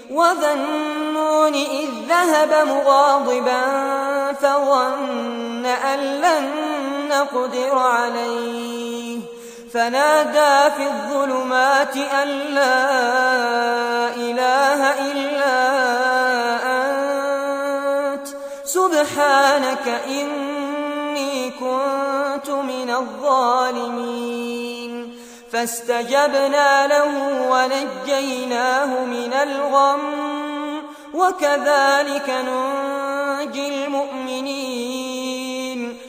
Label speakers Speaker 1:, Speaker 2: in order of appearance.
Speaker 1: وذا النون إذ ذهب مغاضبا فظن أن لن نقدر عليه فنادى في الظلمات أن لا إله إلا أنت سبحانك إني كنت من الظالمين فاستجبنا له ونجيناه من الغم وكذلك ننجي المؤمنين